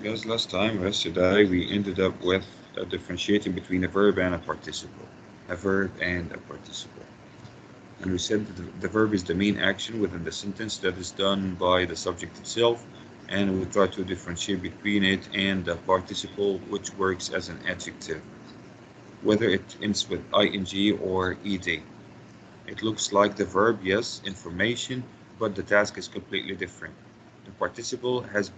Guys, last time, yesterday, we ended up with differentiating between a verb and a participle. A verb and a participle. And we said that the verb is the main action within the sentence that is done by the subject itself, and we try to differentiate between it and the participle, which works as an adjective, whether it ends with ing or ed. It looks like the verb, yes, information, but the task is completely different. The participle has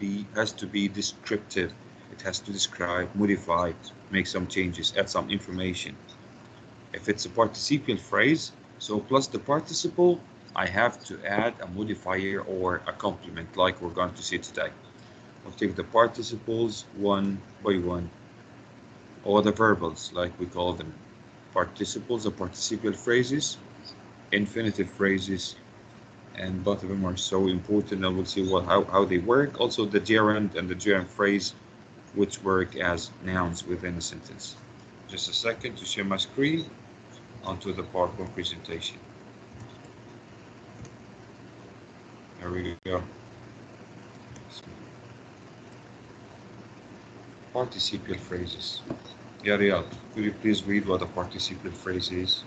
to be descriptive. It has to describe, modify, make some changes, add some information. If it's a participial phrase, so plus the participle, I have to add a modifier or a complement like we're going to see today. I'll take the participles one by one, or the verbals like we call them. Participles or participial phrases, infinitive phrases, and both of them are so important, and we'll see how they work. Also the gerund and the gerund phrase, which work as nouns within a sentence. Just a second to share my screen onto the PowerPoint presentation. There we go. Participial phrases. Yeah, Riyad, could you please read what a participial phrase is?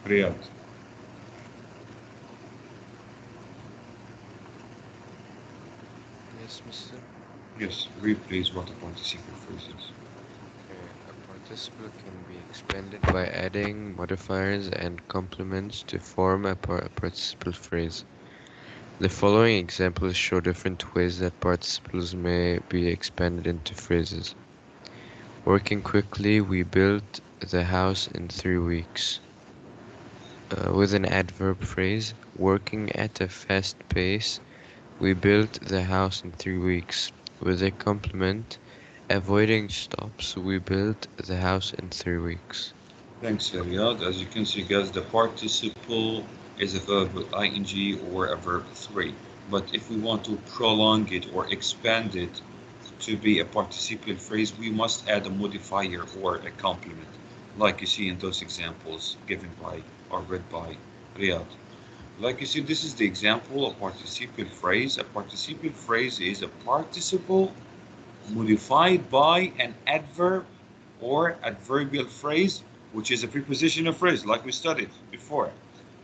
Riyad. Yes, Mr. Yes, read please what a participial phrase is. Okay, a participle can be expanded by adding modifiers and complements to form a participle phrase. The following examples show different ways that participles may be expanded into phrases. Working quickly, we built the house in 3 weeks. With an adverb phrase, working at a fast pace, we built the house in 3 weeks. With a complement, avoiding stops, we built the house in 3 weeks. Thanks, Riyad. As you can see, guys, the participle is a verb with ing or a verb 3. But if we want to prolong it or expand it to be a participial phrase, we must add a modifier or a complement, like you see in those examples given by or read by Riyad. Like you see, this is the example of participial phrase. A participial phrase is a participle modified by an adverb or adverbial phrase, which is a prepositional phrase like we studied before,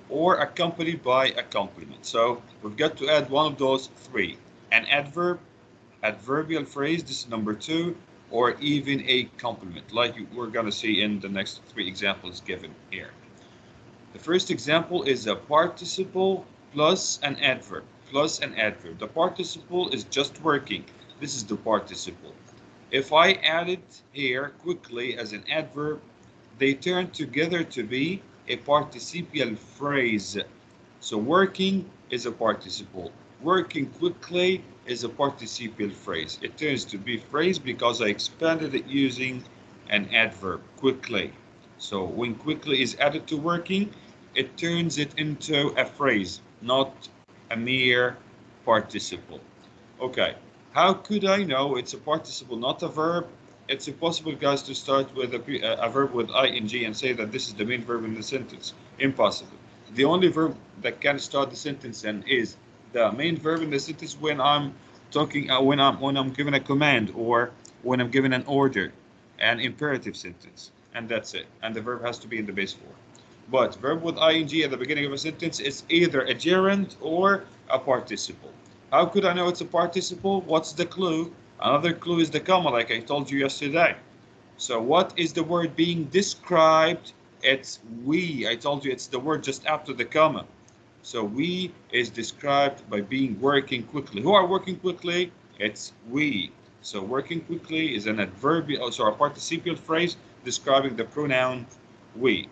or accompanied by a complement. So we've got to add one of those three: an adverb, adverbial phrase, this is number two, or even a complement, like we're going to see in the next three examples given here. The first example is a participle plus an adverb. Plus an adverb. The participle is just working. This is the participle. If I add it here quickly as an adverb, they turn together to be a participial phrase. So working is a participle. Working quickly is a participial phrase. It turns to be phrase because I expanded it using an adverb, quickly. So when quickly is added to working, it turns it into a phrase, not a mere participle. Okay, how could I know it's a participle, not a verb? It's impossible, guys, to start with a verb with ing and say that this is the main verb in the sentence. Impossible. The only verb that can start the sentence and is the main verb in the sentence when I'm talking, when I'm given a command or when I'm given an order, an imperative sentence, and that's it. And the verb has to be in the base form. But verb with ing at the beginning of a sentence is either a gerund or a participle. How could I know it's a participle? What's the clue? Another clue is the comma, like I told you yesterday. So what is the word being described? It's we. I told you it's the word just after the comma. So we is described by being working quickly. Who are working quickly? It's we. So working quickly is an adverbial, also a participial phrase describing the pronoun we.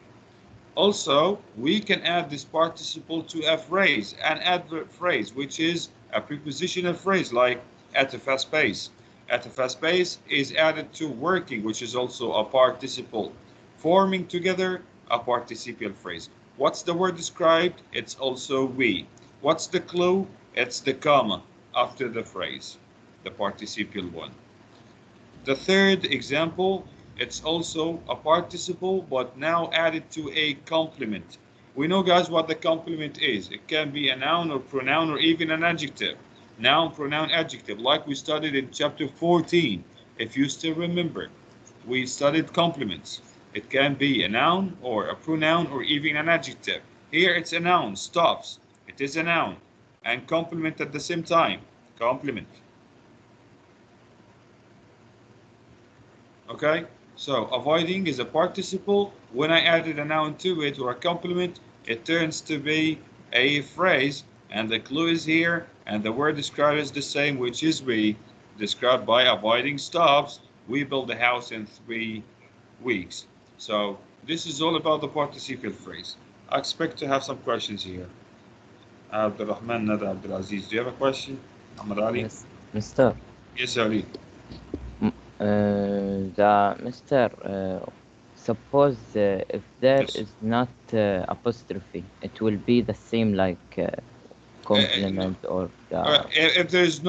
Also, we can add this participle to a phrase, an adverb phrase, which is a prepositional phrase like at a fast pace. At a fast pace is added to working, which is also a participle, forming together a participial phrase. What's the word described? It's also we. What's the clue? It's the comma after the phrase, the participial one. The third example, it's also a participle, but now added to a complement. We know, guys, what the complement is. It can be a noun or pronoun or even an adjective. Noun, pronoun, adjective, like we studied in chapter 14. If you still remember, we studied complements. It can be a noun or a pronoun or even an adjective. Here it's a noun, stops. It is a noun. And complement at the same time. Complement. Okay? So avoiding is a participle. When I added a noun to it or a complement, it turns to be a phrase. And the clue is here. And the word described is the same, which is we. Described by avoiding stops. We build a house in 3 weeks. So this is all about the participial phrase. I expect to have some questions here. Abdurrahman Nada Abdulaziz, do you have a question? Ahmad Ali? Yes, Mister. Yes, Ali. Mister, suppose if there Yes. is not apostrophe, it will be the same like complement or If there's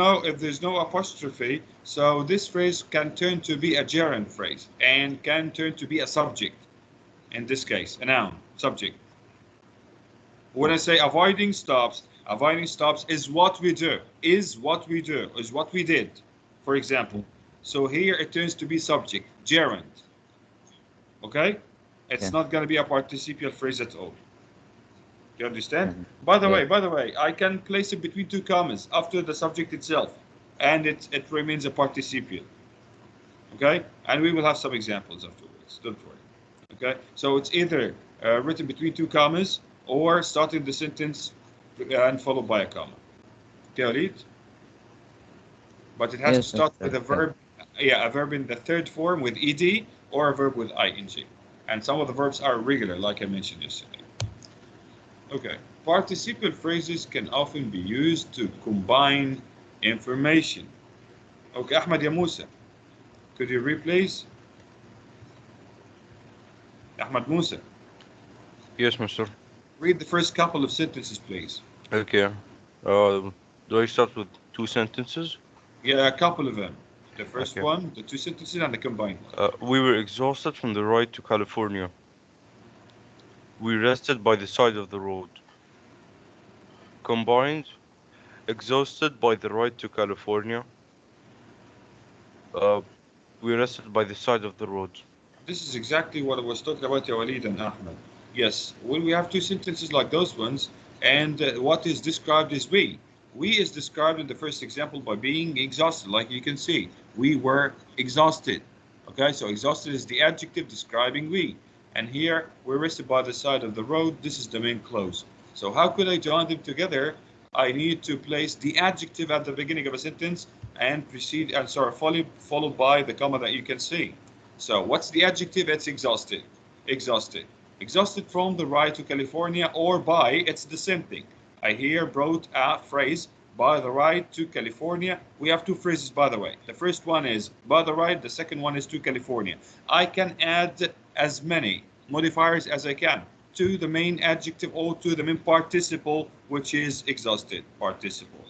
no apostrophe, so this phrase can turn to be a gerund phrase and can turn to be a subject. In this case, a noun, subject. When I say avoiding stops is what we do, is what we do, is what we did, for example. So here it turns to be subject, gerund. Okay? It's Yeah. not going to be a participial phrase at all. You understand? Mhm. By the Yeah. way, I can place it between two commas after the subject itself, and it remains a participial. Okay? And we will have some examples afterwards. Don't worry. Okay? So it's either written between two commas or starting the sentence and followed by a comma. Okay, but it has to Yes, start Mister. with a Okay. verb, yeah, a verb in the third form with ed or a verb with ing. And some of the verbs are regular, like I mentioned yesterday. Okay, participial phrases can often be used to combine information. Okay, Ahmed Ya Musa, could you read, please? Ahmed Musa, Yes, Mister. read the first couple of sentences, please. Okay. Do I start with 2 sentences? Yeah, a couple of them. The first Okay. one, the two sentences, and the combined one. We were exhausted from the ride to California. We rested by the side of the road. Combined, exhausted by the ride to California. Uh, we rested by the side of the road. This is exactly what I was talking about, Ya Walid and Ahmed. Yes, when we have two sentences like those ones, and what is described is we. We is described in the first example by being exhausted, like you can see. We were exhausted. Okay, so exhausted is the adjective describing we. And here, we're rested by the side of the road. This is the main clause. So how could I join them together? I need to place the adjective at the beginning of a sentence and proceed, and sorry, followed by the comma that you can see. So what's the adjective? It's exhausted. Exhausted. Exhausted from the ride to California or by, it's the same thing. I here brought a phrase, by the ride to California. We have two phrases, by the way. The first one is by the ride, the second one is to California. I can add as many modifiers as I can to the main adjective or to the main participle, which is exhausted participle.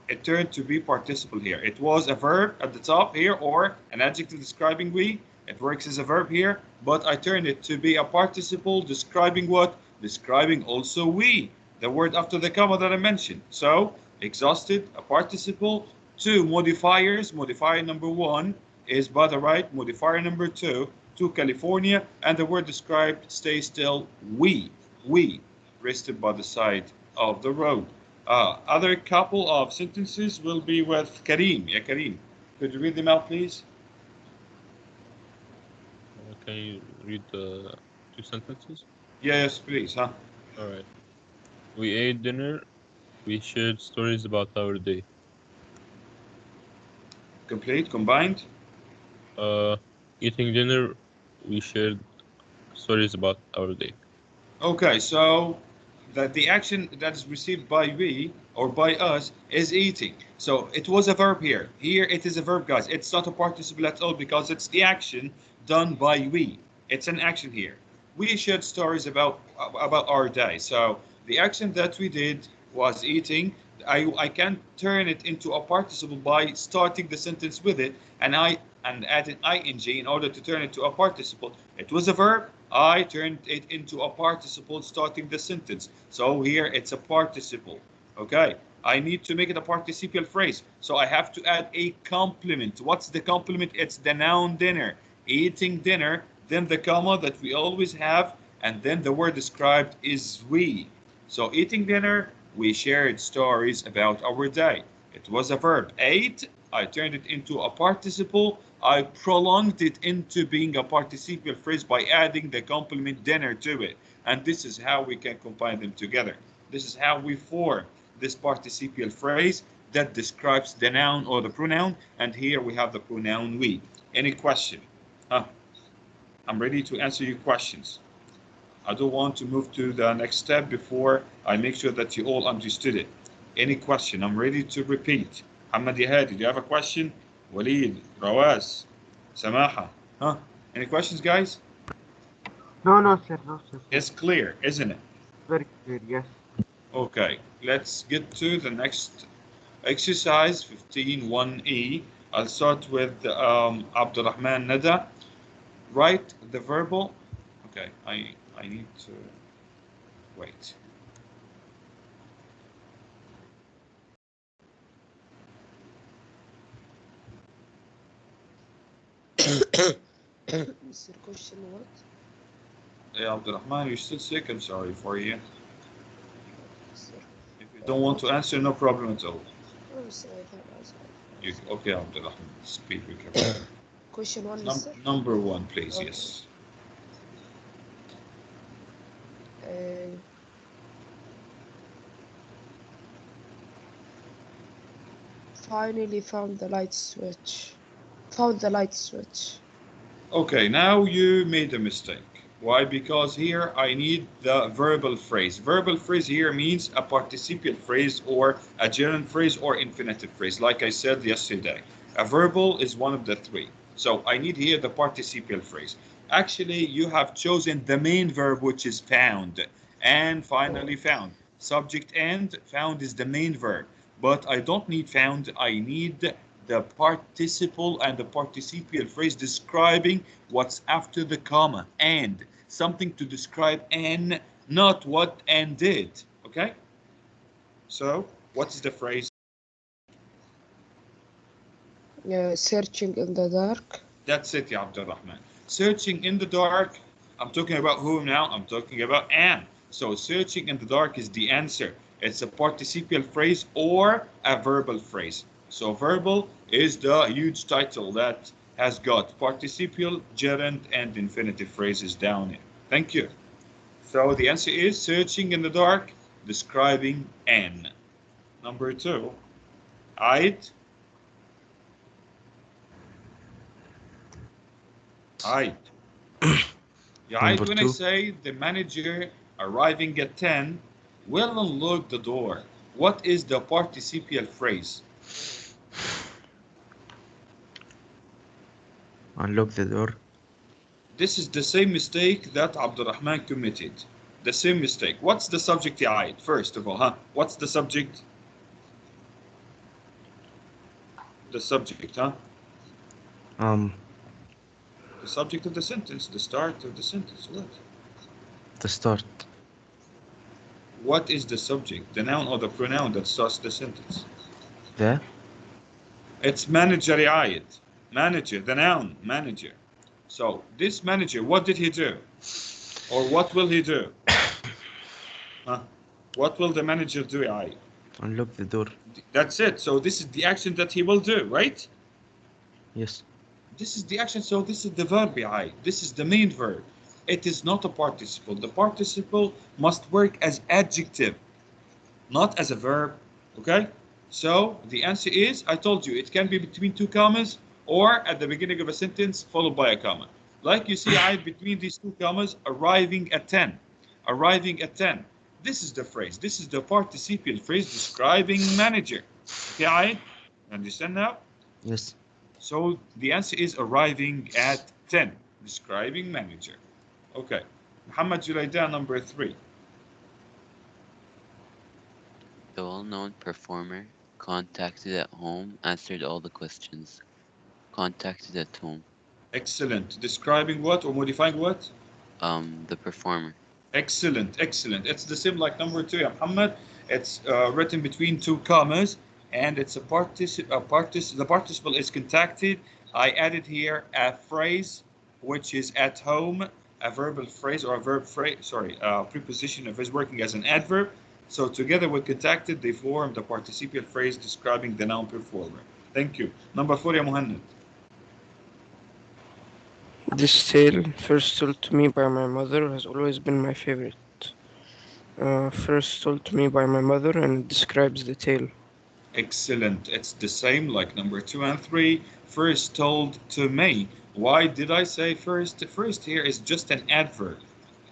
It turned to be participle here. It was a verb at the top here or an adjective describing we. It works as a verb here, but I turned it to be a participle describing what? Describing also we, the word after the comma that I mentioned. So exhausted, a participle, two modifiers. Modifier number one is by the right, modifier number two, to California, and the word described stays still, we, rested by the side of the road. Other couple of sentences will be with Kareem. Yeah, Kareem. Could you read them out, please? Can you read the 2 sentences? Yes, please. Huh? All right. We ate dinner. We shared stories about our day. Complete, combined. Eating dinner, we shared stories about our day. Okay, so that the action that is received by we or by us is eating. So it was a verb here. Here it is a verb, guys. It's not a participle at all because it's the action done by we. It's an action here. We shared stories about our day. So the action that we did was eating. I can turn it into a participle by starting the sentence with it and adding ing in order to turn it to a participle. It was a verb. I turned it into a participle starting the sentence. So here it's a participle. Okay, I need to make it a participial phrase. So I have to add a complement. What's the complement? It's the noun dinner. Eating dinner, then the comma that we always have, and then the word described is we. So eating dinner, we shared stories about our day. It was a verb. Ate, I turned it into a participle. I prolonged it into being a participial phrase by adding the complement dinner to it. And this is how we can combine them together. This is how we form this participial phrase that describes the noun or the pronoun. And here we have the pronoun we. Any question? I'm ready to answer your questions. I don't want to move to the next step before I make sure that you all understood it. Any question? I'm ready to repeat. Hamad Yahadi, do you have a question? Walid, Rawaz, Samaha. Any questions, guys? No, no, sir. No, sir. It's clear, isn't it? Very clear, yes. Okay, let's get to the next exercise, 15.1e. I'll start with Abdurrahman Nada. Write the verbal. Okay, I need to wait. Mr. Question what? Yeah, Abdurrahman, you're still sick. I'm sorry for you. Sir. If you don't want to answer, no problem at all. Oh, sir, I can answer. Okay, Abdurrahman, speak. Question one, sir. Number one, please. Okay. Yes. Finally found the light switch. Found the light switch. Okay, now you made a mistake. Why? Because here I need the verbal phrase. Verbal phrase here means a participial phrase or a gerund phrase or infinitive phrase, like I said yesterday. A verbal is one of the three. So I need here the participial phrase. Actually, you have chosen the main verb, which is found, and finally found. Subject and found is the main verb. But I don't need found, I need the participle and the participial phrase describing what's after the comma, and something to describe and, not what and did. Okay, so what's the phrase? Searching in the dark. That's it, ya Abdurrahman. Searching in the dark. I'm talking about who now? I'm talking about Anne. So searching in the dark is the answer. It's a participial phrase or a verbal phrase. So verbal is the huge title that has got participial, gerund, and infinitive phrases down here. Thank you. So the answer is searching in the dark, describing Anne. Number two, I'd. Yeah, when I say the manager arriving at 10 will unlock the door. What is the participial phrase? Unlock the door. This is the same mistake that Abdurrahman committed. The same mistake. What's the subject, Aid? First of all, What's the subject? The subject, The subject of the sentence, the start of the sentence. What? The start. What is the subject? The noun or the pronoun that starts the sentence? The. It's manager, Aid. Manager, the noun, manager. So this manager, what did he do? Or what will he do? What will the manager do, Aid? Unlock the door. That's it. So this is the action that he will do, right? Yes. This is the action, so this is the verb, Aid. This is the main verb. It is not a participle. The participle must work as adjective, not as a verb, okay? So the answer is, I told you, it can be between two commas or at the beginning of a sentence followed by a comma. Like you see, Aid, between these two commas, arriving at 10. Arriving at 10. This is the phrase. This is the participial phrase describing manager. Okay, Aid? Understand now? Yes. So the answer is arriving at 10, describing manager. Okay. Muhammad Julaida, number 3. The well-known performer contacted at home answered all the questions. Contacted at home. Excellent. Describing what or modifying what? The performer. Excellent, excellent. It's the same like number 2, ya Muhammad. It's written between two commas, and it's a the participle is contacted. I added here a phrase, which is at home, a verbal phrase or a verb phrase, sorry, preposition of is working as an adverb. So together with contacted, they form the participial phrase describing the noun performer. Thank you. Number 4, ya Muhammad. This tale, first told to me by my mother, has always been my favorite. First told to me by my mother, and it describes the tale. Excellent. It's the same like number 2 and 3. First told to me. Why did I say first? First here is just an adverb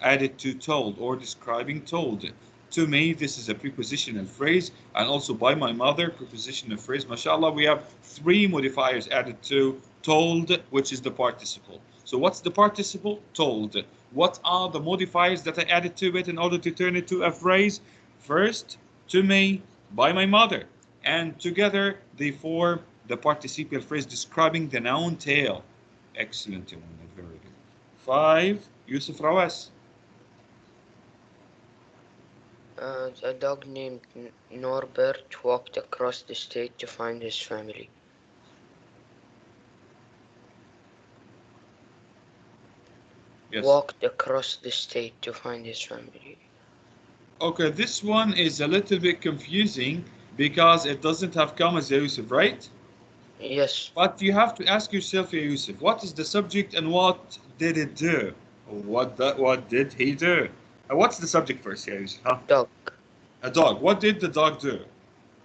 added to told or describing told. To me, this is a prepositional phrase, and also by my mother, prepositional phrase. MashaAllah, we have 3 modifiers added to told, which is the participle. So what's the participle? Told. What are the modifiers that I added to it in order to turn it to a phrase? First, to me, by my mother. And together they form the participial phrase describing the noun tail. Excellent, very good. 5, Yusuf Rawas. A dog named Norbert walked across the state to find his family. Yes. Walked across the state to find his family. Okay, this one is a little bit confusing because it doesn't have commas, Yusuf, right? Yes. But you have to ask yourself, Yusuf, what is the subject and what did it do? What did he do? What's the subject first, Yusuf? Huh? Dog. A dog. What did the dog do?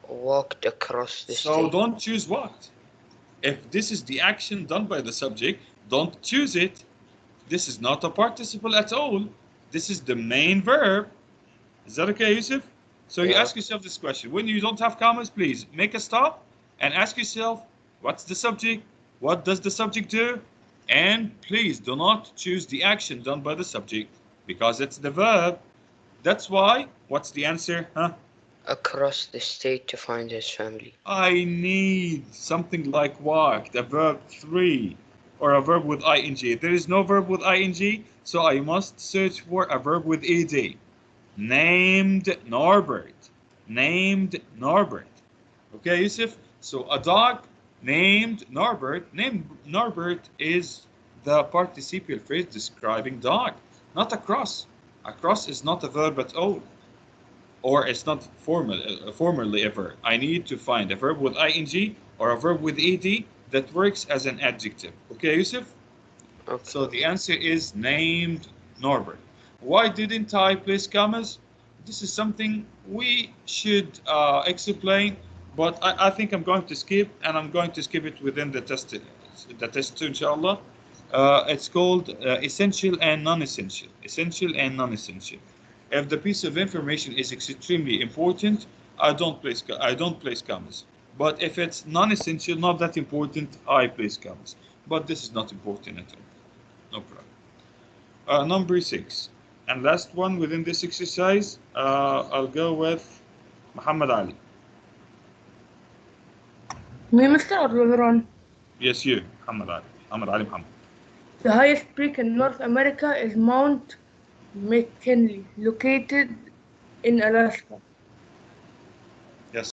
Walked across the So state. don't choose what. If this is the action done by the subject, don't choose it. This is not a participle at all. This is the main verb. Is that okay, Yusuf? So you ask yourself this question. When you don't have commas, please make a stop and ask yourself, what's the subject? What does the subject do? And please do not choose the action done by the subject because it's the verb. That's why, what's the answer? Huh? Across the state to find his family. I need something like walked, a verb 3, or a verb with ing. There is no verb with ing, so I must search for a verb with ed. Named Norbert. Named Norbert. Okay, Yusuf? So a dog named Norbert. Named Norbert is the participial phrase describing dog, not across. Across is not a verb at all. Or it's not formerly a verb. I need to find a verb with ing or a verb with ed that works as an adjective. Okay, Yusuf? Okay. So the answer is named Norbert. Why didn't I place commas? This is something we should explain, but I think I'm going to skip, and I'm going to skip it within the test too, inshallah. It's called essential and non-essential. Essential and non-essential. If the piece of information is extremely important, I don't place commas. But if it's non-essential, not that important, I place commas. But this is not important at all. No problem. Number 6. And last one within this exercise, I'll go with Muhammad Ali. Me, Mr. or Leveron? Yes, you, Muhammad Ali. Muhammad Ali Muhammad. The highest peak in North America is Mount McKinley, located in Alaska. Yes.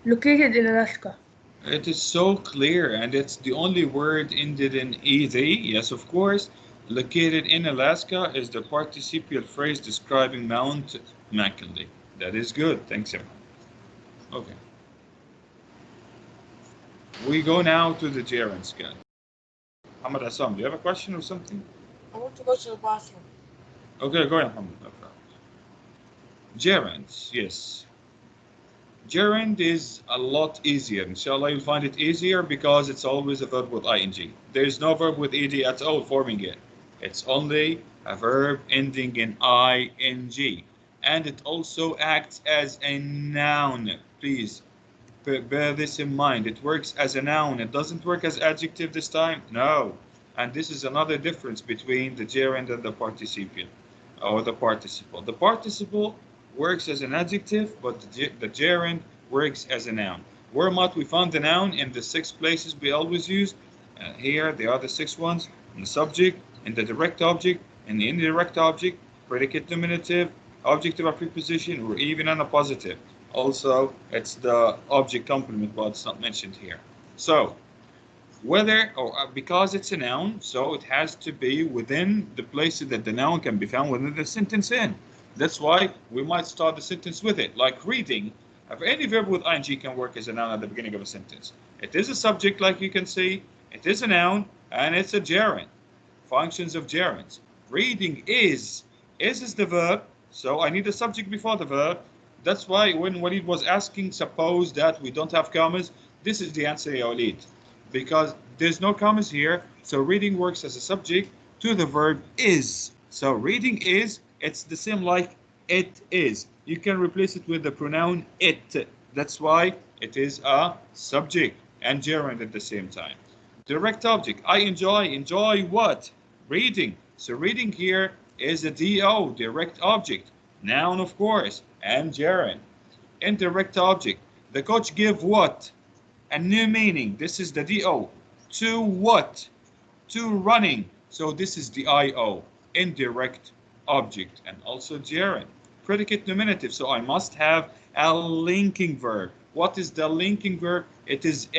Located in Alaska. It is so clear, and it's the only word ended in ed. Yes, of course. Located in Alaska is the participial phrase describing Mount McKinley. That is good. Thanks, everyone. Okay. We go now to the gerund scan. Muhammad Assam, do you have a question or something? I want to go to the bathroom. Okay, go ahead, Muhammad. No problem. Gerunds, yes. Gerund is a lot easier. Inshallah, you'll find it easier because it's always a verb with ing. There is no verb with ed at all forming it. It's only a verb ending in ing. And it also acts as a noun. Please bear this in mind. It works as a noun. It doesn't work as adjective this time. No. And this is another difference between the gerund and the participial or the participle. The participle works as an adjective, but the gerund works as a noun. Where might we find the noun? In the 6 places we always use. Here, they are the 6 ones. In the subject, in the direct object, in the indirect object, predicate nominative, objective or preposition, or even an appositive. Also, it's the object complement, but it's not mentioned here. So, whether or because it's a noun, so it has to be within the places that the noun can be found within the sentence in. That's why we might start the sentence with it, like reading. Any verb with ing can work as a noun at the beginning of a sentence. It is a subject, like you can see. It is a noun, and it's a gerund. Functions of gerunds. Reading is the verb, so I need a subject before the verb. That's why when Walid was asking, suppose that we don't have commas, this is the answer, ya Walid. Because there's no commas here, so reading works as a subject to the verb is. So reading is, it's the same like it is. You can replace it with the pronoun it. That's why it is a subject and gerund at the same time. Direct object, I enjoy what? Reading. So reading here is a DO, direct object. Noun, of course, and gerund. Indirect object, the coach give what? A new meaning. This is the DO. To what? To running. So this is the IO, indirect object, and also gerund. Predicate nominative. So I must have a linking verb. What is the linking verb? It is.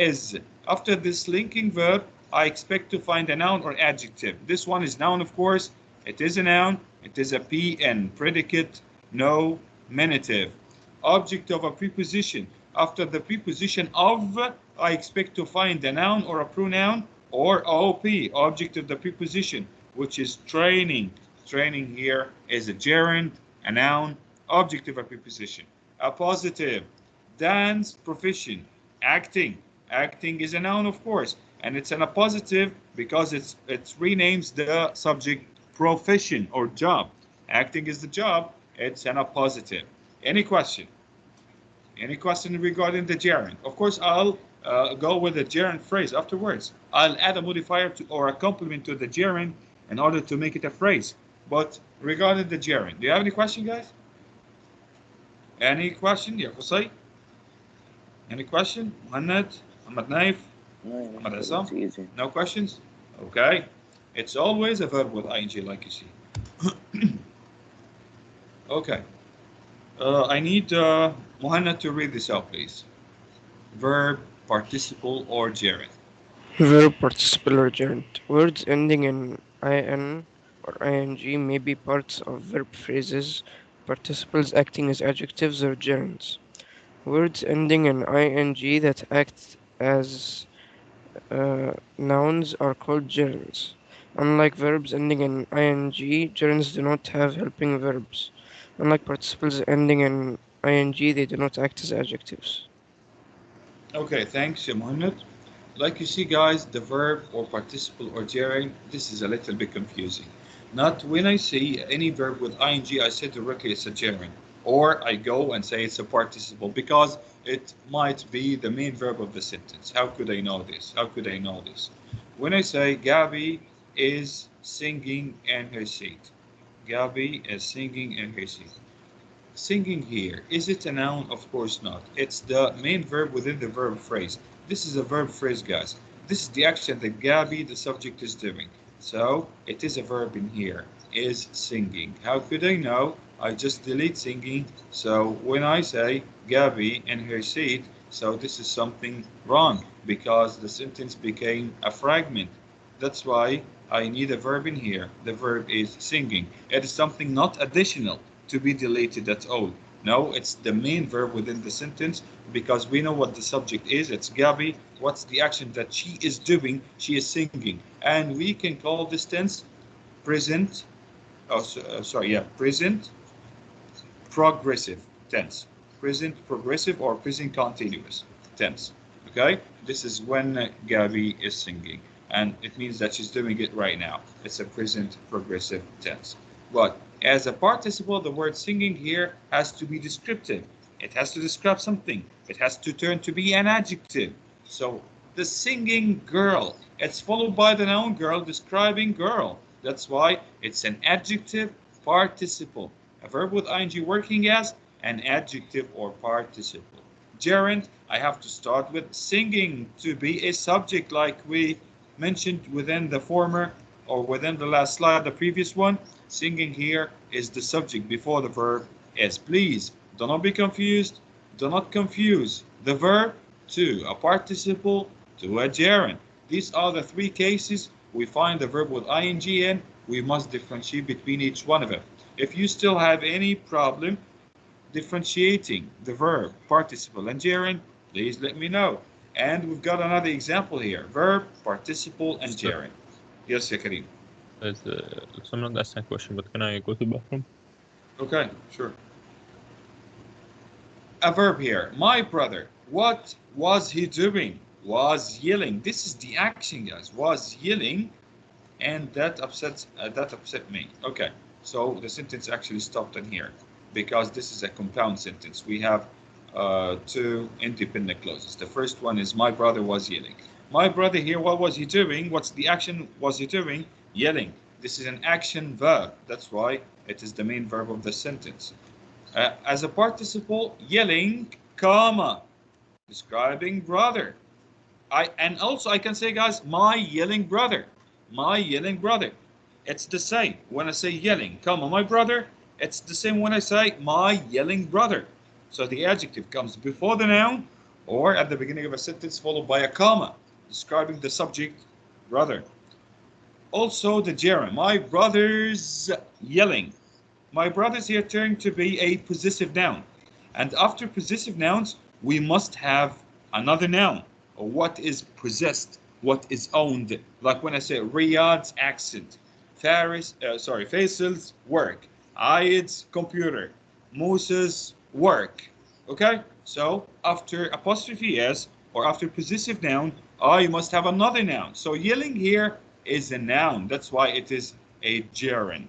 After this linking verb, I expect to find a noun or adjective. This one is noun, of course. It is a noun. It is a PN, predicate nominative. Object of a preposition. After the preposition of, I expect to find a noun or a pronoun, or OP, object of the preposition, which is training. Training here is a gerund, a noun, object of a preposition. Appositive, dance, profession, acting. Acting is a noun, of course, and it's an appositive because it renames the subject profession or job. Acting is the job, it's an appositive. Any question? Any question regarding the gerund? Of course, I'll go with the gerund phrase afterwards. I'll add a modifier or a complement to the gerund in order to make it a phrase. But regarding the gerund, do you have any question, guys? Any question? Yeah, Qusay? Any question? Muhammad? Muhammad Naif? Muhammad Assam? No questions? Okay. It's always a verb with ing, like you see. Okay. I need Muhammad to read this out, please. Verb, participle, or gerund. Verb, participle, or gerund. Words ending in in or ing may be parts of verb phrases, participles acting as adjectives or gerunds. Words ending in ing that act as nouns are called gerunds. Unlike verbs ending in ing, gerunds do not have helping verbs. Unlike participles ending in ing, they do not act as adjectives. Okay, thanks, Muhammad. Like you see, guys, the verb or participle or gerund, this is a little bit confusing. Not when I see any verb with ing, I say directly it's a gerund. Or I go and say it's a participle because it might be the main verb of the sentence. How could I know this? How could I know this? When I say Gabby is singing in her seat. Gabby is singing in her seat. Singing here, is it a noun? Of course not. It's the main verb within the verb phrase. This is a verb phrase, guys. This is the action that Gabby, the subject, is doing. So it is a verb in here, is singing. How could I know? I just delete singing. So when I say Gabby in her seat, so this is something wrong because the sentence became a fragment. That's why I need a verb in here. The verb is singing. It is something not additional to be deleted at all. No, it's the main verb within the sentence because we know what the subject is. It's Gabby. What's the action that she is doing? She is singing. And we can call this tense present. Present progressive tense. Present progressive or present continuous tense. Okay? This is when Gabby is singing. And it means that she's doing it right now. It's a present progressive tense. But as a participle, the word singing here has to be descriptive. It has to describe something. It has to turn to be an adjective. So the singing girl, it's followed by the noun girl describing girl. That's why it's an adjective participle. A verb with ing working as an adjective or participle. gerund, I have to start with singing to be a subject, like we mentioned within the former or within the last slide, the previous one. Singing here is the subject before the verb is. Please do not be confused. Do not confuse the verb to a participle to a gerund. These are the three cases we find the verb with ing in. We must differentiate between each one of them. If you still have any problem differentiating the verb, participle, and gerund, please let me know. And we've got another example here: verb, participle, and gerund. Yes, ya Kareem. I'm not asking a question, but can I go to the bathroom? Okay, sure. A verb here. My brother. What was he doing? Was yelling. This is the action, guys. Was yelling, and that upset me. Okay, so the sentence actually stopped in here because this is a compound sentence. We have two independent clauses. The first one is my brother was yelling. My brother here, what was he doing? What's the action was he doing? Yelling. This is an action verb. That's why it is the main verb of the sentence. As a participle, yelling, comma, describing brother. And also I can say, guys, my yelling brother. My yelling brother. It's the same when I say yelling, comma, my brother. It's the same when I say my yelling brother. So the adjective comes before the noun or at the beginning of a sentence followed by a comma, describing the subject, brother. Also the gerund, my brother's yelling. My brother's here turned to be a possessive noun. And after possessive nouns, we must have another noun, or what is possessed, what is owned. Like when I say Riyad's accent, Faisal's work, Ayed's computer, Musa's work. Okay, so after apostrophe s or after possessive noun, I must have another noun. So yelling here is a noun. That's why it is a gerund.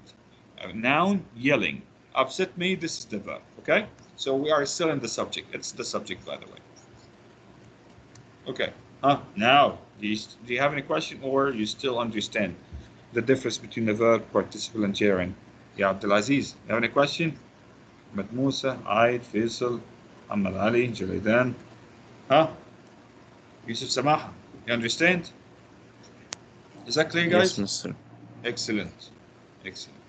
A noun, yelling. Upset me, this is the verb. Okay, so we are still in the subject. It's the subject, by the way. Okay, now, do you have any question, or you still understand the difference between the verb, participle, and gerund? Yeah, Abdulaziz, you have any question? Ahmed Musa, Aid, Faisal, Ahmed Ali, Jalidan. Yusuf Samaha, you understand? Is that clear, guys? Yes, Mr. Excellent. Excellent.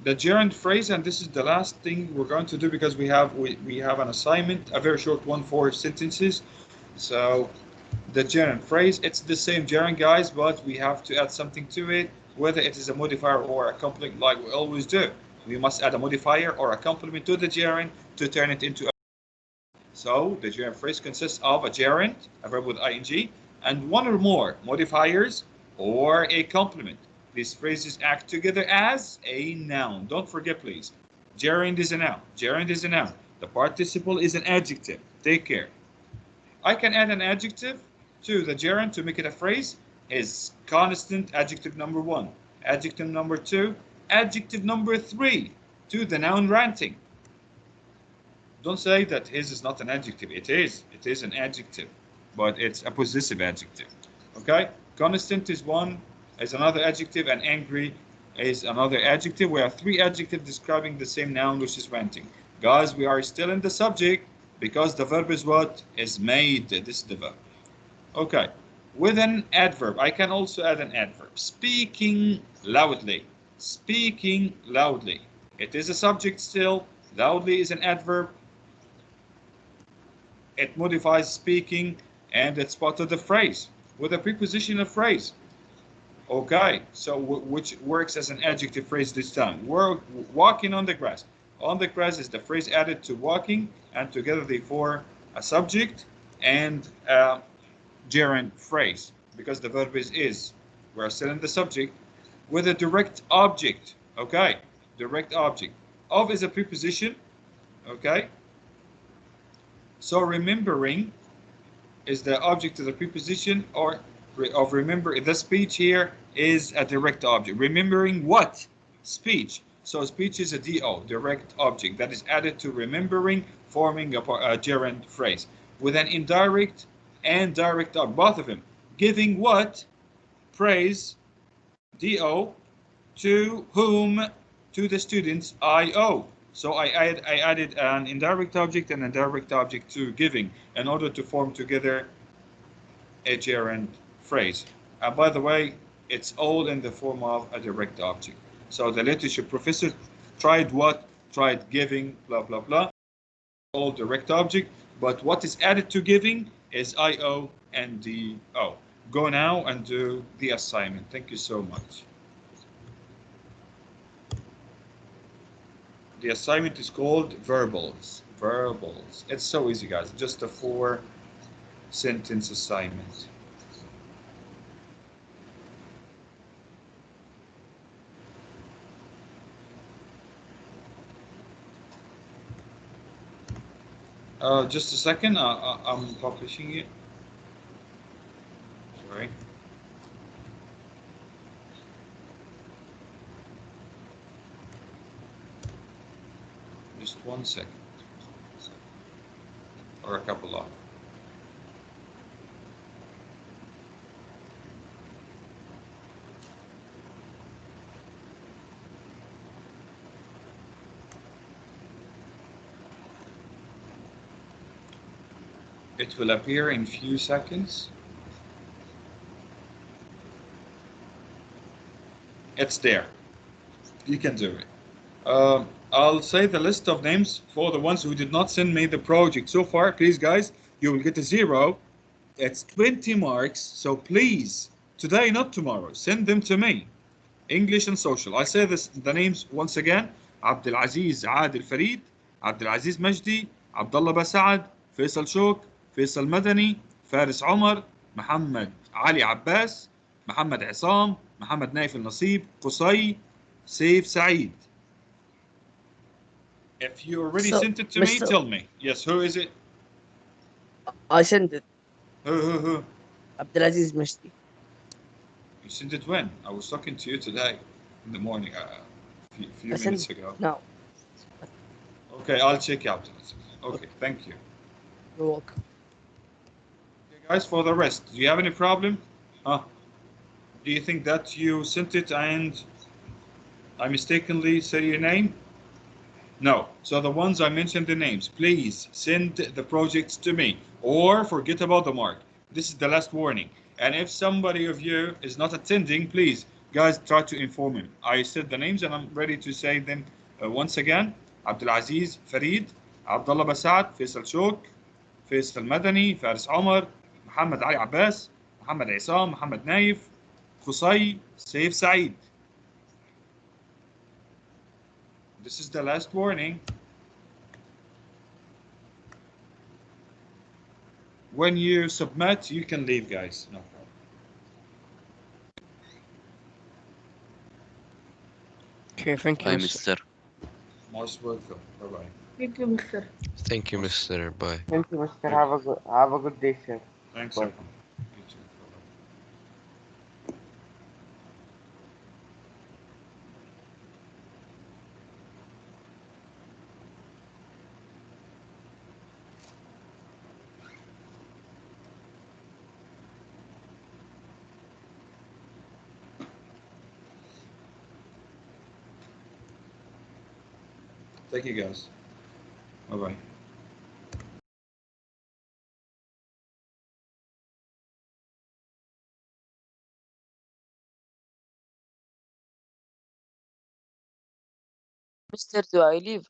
The gerund phrase, and this is the last thing we're going to do because we have an assignment, a very short one for sentences. So the gerund phrase, it's the same gerund, guys, but we have to add something to it, whether it is a modifier or a complement, like we always do. We must add a modifier or a complement to the gerund to turn it into a. So the gerund phrase consists of a gerund, a verb with ing, and one or more modifiers or a complement. These phrases act together as a noun. Don't forget, please. Gerund is a noun. Gerund is a noun. The participle is an adjective. Take care. I can add an adjective to the gerund to make it a phrase. Is constant adjective number 1, adjective number 2, adjective number 3 to the noun ranting. Don't say that his is not an adjective. It is. It is an adjective, but it's a possessive adjective. Okay? Constant is another adjective, and angry is another adjective. We have 3 adjectives describing the same noun, which is ranting. Guys, we are still in the subject because the verb is what? Is made. This is the verb. Okay. With an adverb, I can also add an adverb. Speaking loudly. Speaking loudly. It is a subject still. Loudly is an adverb. It modifies speaking, and it's part of the phrase with a preposition of phrase. Okay, so which works as an adjective phrase this time. We're walking on the grass. On the grass is the phrase added to walking, and together they form a subject and a gerund phrase because the verb is. We're still in the subject with a direct object. Okay, direct object. Of is a preposition. Okay, so remembering is the object of the preposition, or of remember. The speech here is a direct object. Remembering what? Speech. So speech is a DO, direct object, that is added to remembering, forming a gerund phrase with an indirect and direct object, both of them. Giving what? Praise, DO, to whom? to the students IO. So I added an indirect object and a direct object to giving in order to form together a gerund phrase. And by the way, it's all in the form of a direct object. So the literature professor tried what? Tried giving, blah, blah, blah. All direct object. But what is added to giving is IO and DO. Go now and do the assignment. Thank you so much. The assignment is called verbals. Verbals. It's so easy, guys. Just a 4-sentence assignment. Just a second. I'm publishing it. Sorry. Just 1 second. Or a couple of. It will appear in few seconds. It's there. You can do it. I'll say the list of names for the ones who did not send me the project so far. Please, guys, you will get a 0. It's 20 marks. So please, today, not tomorrow, send them to me. English and social. I say the names once again. Abdelaziz Adil Farid, Abdelaziz Majdi, Abdullah Basad, Faisal Shok, Faisal Madani, Faris Omar, Muhammad Ali Abbas, Muhammad Isam, Muhammad Naif Al Nasib, Qusay, Saif Saeed. If you already sent it to me, tell me. Yes, who is it? I sent it. Who? Abdelaziz Mashti. You sent it when? I was talking to you today in the morning, a few minutes ago. No. Okay, I'll check out. Okay, thank you. You're welcome. Okay, guys, for the rest, do you have any problem? Do you think that you sent it and I mistakenly said your name? No. So the ones I mentioned the names, please send the projects to me or forget about the mark. This is the last warning. And if somebody of you is not attending, please, guys, try to inform him. I said the names and I'm ready to say them once again. Abdelaziz Farid, Abdullah Basad, Faisal Shok, Faisal Madani, Faris Omar, Muhammad Ali Abbas, Muhammad Isam, Muhammad Naif, Qusay, Saif Saeed. This is the last warning. When you submit, you can leave, guys. No problem. Okay, thank you, Bye, Mr. mister. Most welcome. Bye-bye. Thank you, Mr. Thank you, Mr. Bye. Thank you, Mr. Have a good day, sir. Thanks, Bye. everyone. You too. Bye-bye. Thank you, guys. Bye-bye. Mister, do I leave?